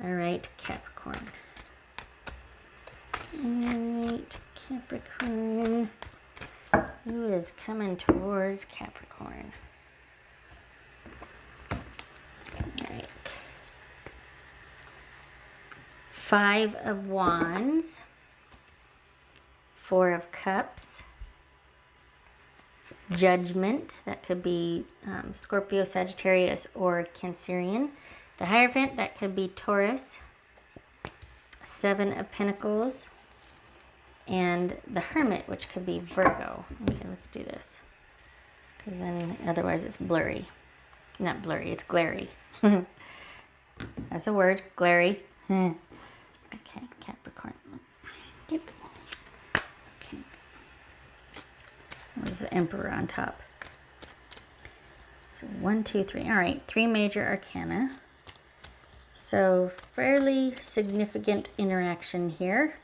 All right, Capricorn. All right, Capricorn. Who is coming towards Capricorn? All right. 5 of Wands. 4 of Cups. Judgment. That could be Scorpio, Sagittarius, or Cancerian. The Hierophant. That could be Taurus. 7 of Pentacles. And the Hermit, which could be Virgo. Okay, let's do this. Because then otherwise it's blurry. Not blurry, it's glary. That's a word, glary. Okay, Capricorn. Yep. Okay. There's the Emperor on top. So 1, 2, 3. All right, 3 major arcana. So fairly significant interaction here.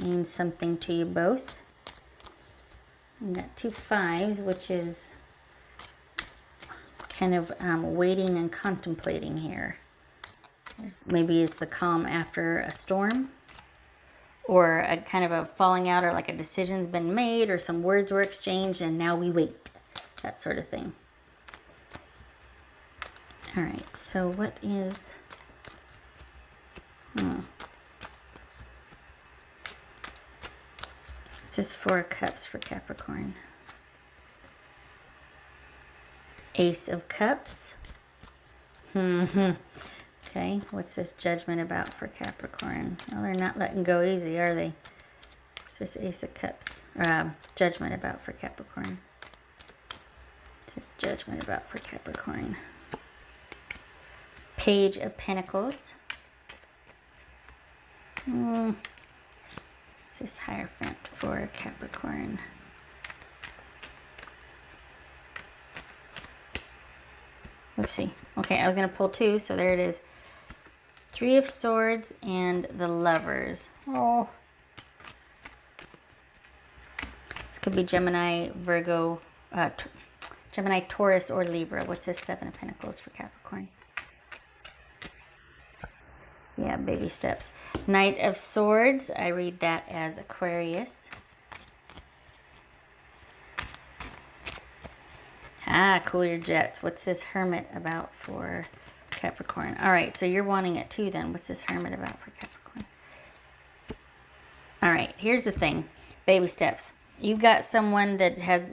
Means something to you both. And got 2 5s, which is kind of waiting and contemplating here. Maybe it's the calm after a storm, or a kind of a falling out, or like a decision's been made, or some words were exchanged and now we wait. That sort of thing. All right, so what is... This is 4 Cups for Capricorn. Ace of Cups. Okay, what's this Judgment about for Capricorn? Well, they're not letting go easy, are they? What's this Ace of Cups? Judgment about for Capricorn. What's this Judgment about for Capricorn? Page of Pentacles. This Hierophant for Capricorn. Oopsie. Okay, I was going to pull 2, so there it is. 3 of Swords and the Lovers. Oh. This could be Gemini, Virgo, Gemini, Taurus, or Libra. What's this 7 of Pentacles for Capricorn? Yeah, baby steps. Knight of Swords, I read that as Aquarius. Cool your jets. What's this Hermit about for Capricorn? All right, so you're wanting it too then. What's this Hermit about for Capricorn? All right, here's the thing. Baby steps. You've got someone that has...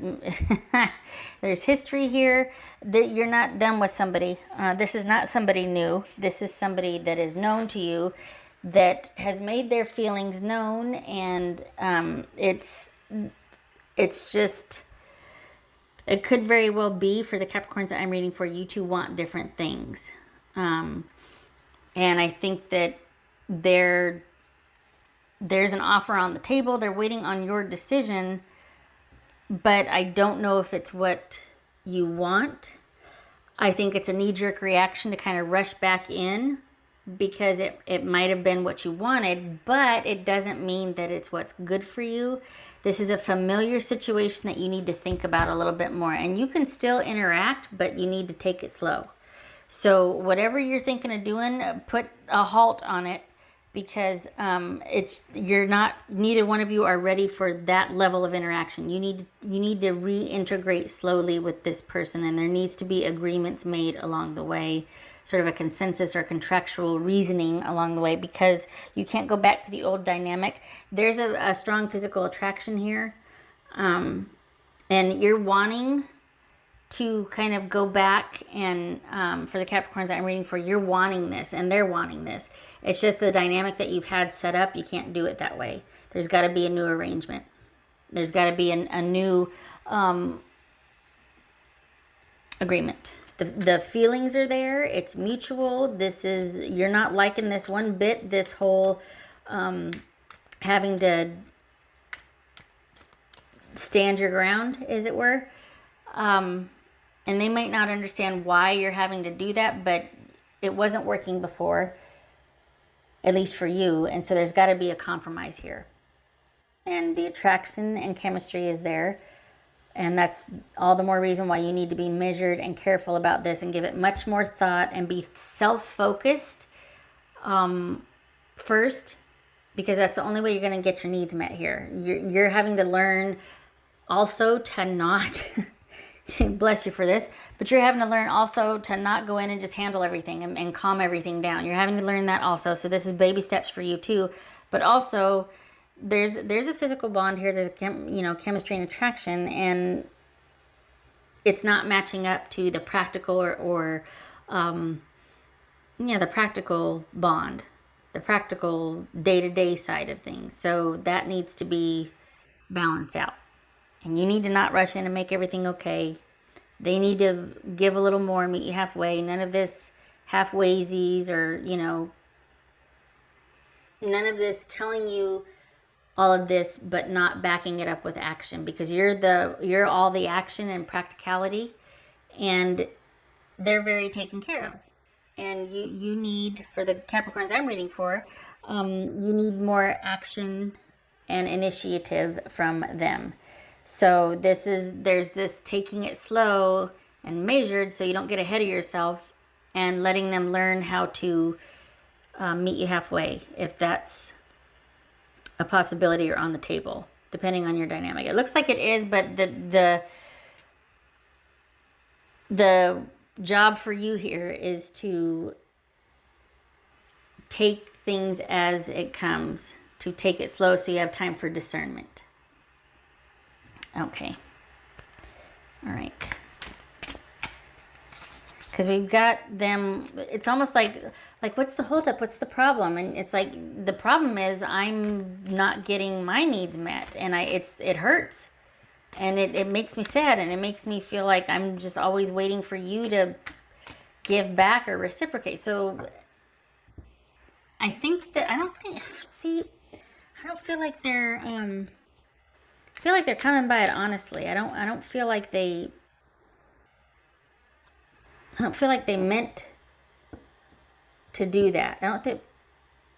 there's history here. That you're not done with somebody. This is not somebody new. This is somebody that is known to you, that has made their feelings known, and it's just... It could very well be, for the Capricorns that I'm reading for, you two want different things. And I think that there's an offer on the table. They're waiting on your decision, but I don't know if it's what you want. I think it's a knee-jerk reaction to kind of rush back in, because it might have been what you wanted, but it doesn't mean that it's what's good for you. This is a familiar situation that you need to think about a little bit more. And you can still interact, but you need to take it slow. So whatever you're thinking of doing, put a halt on it, because neither one of you are ready for that level of interaction. You need to reintegrate slowly with this person, and there needs to be agreements made along the way. Sort of a consensus or contractual reasoning along the way, because you can't go back to the old dynamic. There's a strong physical attraction here. And you're wanting to kind of go back, and for the Capricorns that I'm reading for, you're wanting this and they're wanting this. It's just the dynamic that you've had set up. You can't do it that way. There's got to be a new arrangement. There's got to be a new agreement. The feelings are there. It's mutual. You're not liking this one bit, this whole having to stand your ground, as it were. And they might not understand why you're having to do that, but it wasn't working before, at least for you. And so there's got to be a compromise here. And the attraction and chemistry is there. And that's all the more reason why you need to be measured and careful about this, and give it much more thought, and be self-focused first, because that's the only way you're going to get your needs met here. You're having to learn also to not, bless you for this, but you're having to learn also to not go in and just handle everything and calm everything down. You're having to learn that also. So this is baby steps for you too. But also, there's a physical bond here. There's chemistry and attraction, and it's not matching up to the practical or the practical bond, the practical day-to-day side of things. So that needs to be balanced out. And you need to not rush in and make everything okay. They need to give a little more, meet you halfway. None of this halfwaysies or, none of this telling you all of this but not backing it up with action, because you're all the action and practicality, and they're very taken care of. And you need, for the Capricorns I'm reading for, you need more action and initiative from them. So there's this taking it slow and measured so you don't get ahead of yourself, and letting them learn how to meet you halfway, if that's a possibility or on the table, depending on your dynamic. It looks like it is, but the job for you here is to take things as it comes, to take it slow so you have time for discernment. Okay. All right. Because we've got them, it's almost like what's the holdup? What's the problem? And it's like, the problem is I'm not getting my needs met, and it hurts, and it makes me sad, and it makes me feel like I'm just always waiting for you to give back or reciprocate. So I think that I don't feel like they're coming by it honestly. I don't feel like they meant to do that. I don't think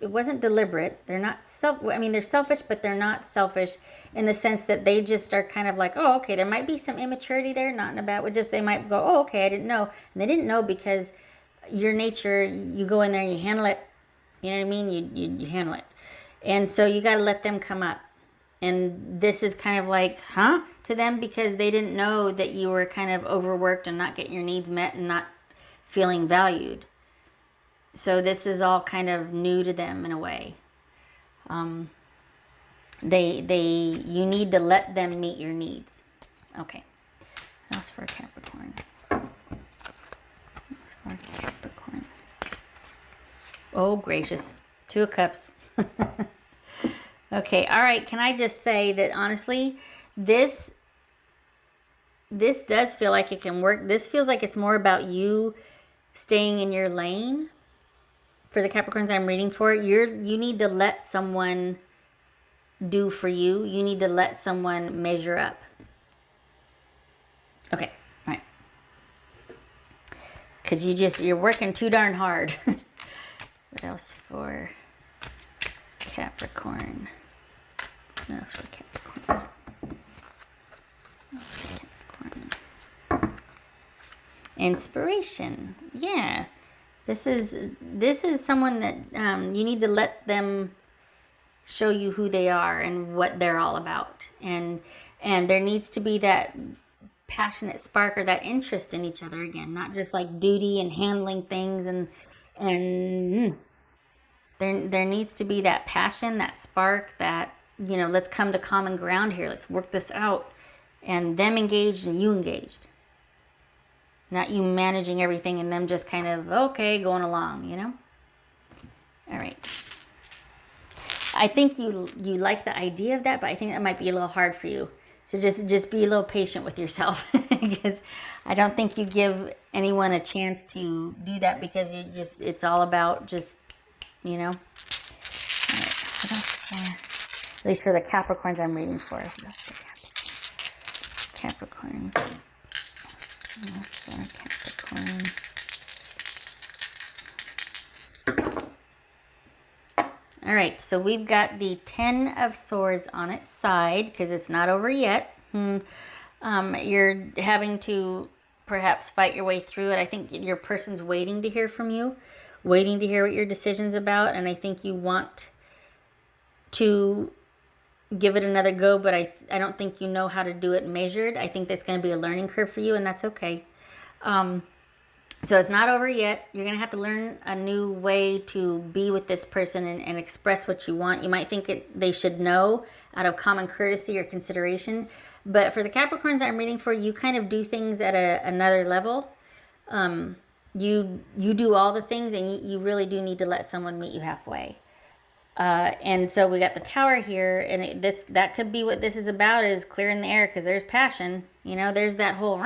it wasn't deliberate. They're not they're selfish, but they're not selfish in the sense that they just are kind of like, oh, okay, there might be some immaturity there, not in a bad way. Just they might go, oh, okay, I didn't know. And they didn't know because your nature, you go in there and you handle it. You know what I mean? You handle it. And so you got to let them come up. And this is kind of like, huh? To them, because they didn't know that you were kind of overworked and not getting your needs met and not feeling valued. So this is all kind of new to them in a way. You need to let them meet your needs. Okay. What else for a Capricorn? Oh, gracious. 2 of Cups. Okay. All right. Can I just say that honestly, this does feel like it can work. This feels like it's more about you staying in your lane. For the Capricorns I'm reading for, you need to let someone do for you. You need to let someone measure up. Okay, all right. Because you're working too darn hard. What else for Capricorn? What else for Capricorn? Inspiration. Yeah. This is someone that you need to let them show you who they are and what they're all about. And there needs to be that passionate spark or that interest in each other again, not just like duty and handling things, and there needs to be that passion, that spark, that, let's come to common ground here. Let's work this out. And them engaged and you engaged. Not you managing everything and them just kind of, okay, going along, All right. I think you like the idea of that, but I think that might be a little hard for you. So just be a little patient with yourself, because I don't think you give anyone a chance to do that, because it's all about just, All right. What else for, at least for the Capricorns I'm reading for. Capricorn. Capricorn. All right, so we've got the 10 of Swords on its side because it's not over yet. You're having to perhaps fight your way through it. I think your person's waiting to hear from you, waiting to hear what your decision's about, and I think you want to give it another go, but I don't think you know how to do it measured. I think that's going to be a learning curve for you, and that's okay. So it's not over yet. You're going to have to learn a new way to be with this person and express what you want. You might think they should know out of common courtesy or consideration. But for the Capricorns I'm reading for, you kind of do things at another level. You do all the things, and you really do need to let someone meet you halfway. And so we got the Tower here, and that could be what this is about, is clearing the air, because there's passion. There's that whole,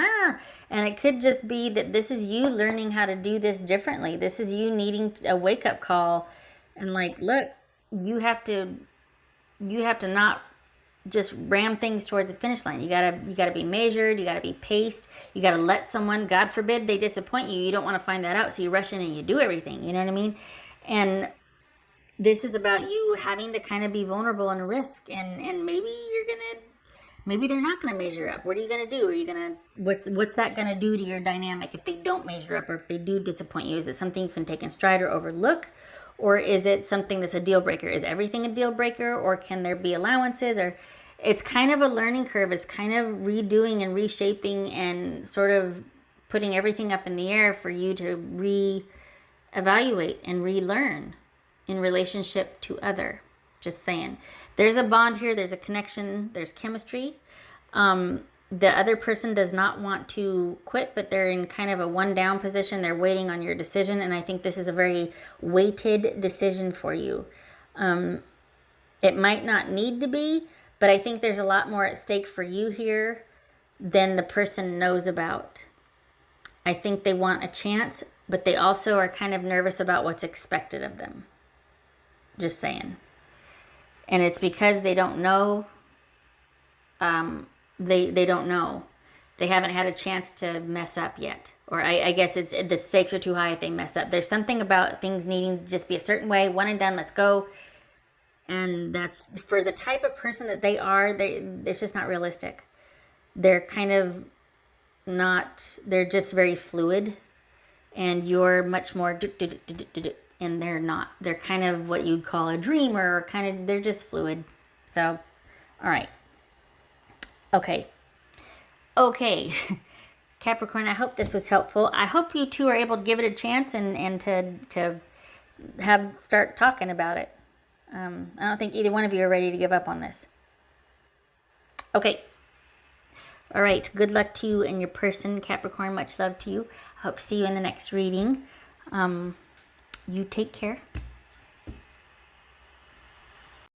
and it could just be that this is you learning how to do this differently. This is you needing a wake up call, and like, look, you have to not just ram things towards the finish line. You gotta be measured. You gotta be paced. You gotta let someone, God forbid, they disappoint you. You don't want to find that out, so you rush in and you do everything. You know what I mean? And this is about you having to kind of be vulnerable and risk, and maybe they're not gonna measure up. What are you gonna do? Are you gonna what's that gonna do to your dynamic if they don't measure up, or if they do disappoint you? Is it something you can take in stride or overlook, or is it something that's a deal breaker? Is everything a deal breaker, or can there be allowances? Or it's kind of a learning curve. It's kind of redoing and reshaping and sort of putting everything up in the air for you to reevaluate and relearn in relationship to other. Just saying. There's a bond here. There's a connection. There's chemistry. The other person does not want to quit, but they're in kind of a one down position. They're waiting on your decision, and I think this is a very weighted decision for you. It might not need to be, but I think there's a lot more at stake for you here than the person knows about. I think they want a chance, but they also are kind of nervous about what's expected of them. Just saying. And it's because they don't know. They don't know. They haven't had a chance to mess up yet. Or I guess it's the stakes are too high if they mess up. There's something about things needing to just be a certain way, one and done, let's go. And that's, for the type of person that they are, it's just not realistic. They're kind of not, they're just very fluid. And you're much more, and they're not. They're kind of what you'd call a dreamer, or kind of, they're just fluid. So, all right. Okay. Capricorn, I hope this was helpful. I hope you two are able to give it a chance and to start talking about it. I don't think either one of you are ready to give up on this. Okay. All right. Good luck to you and your person, Capricorn. Much love to you. I hope to see you in the next reading. You take care.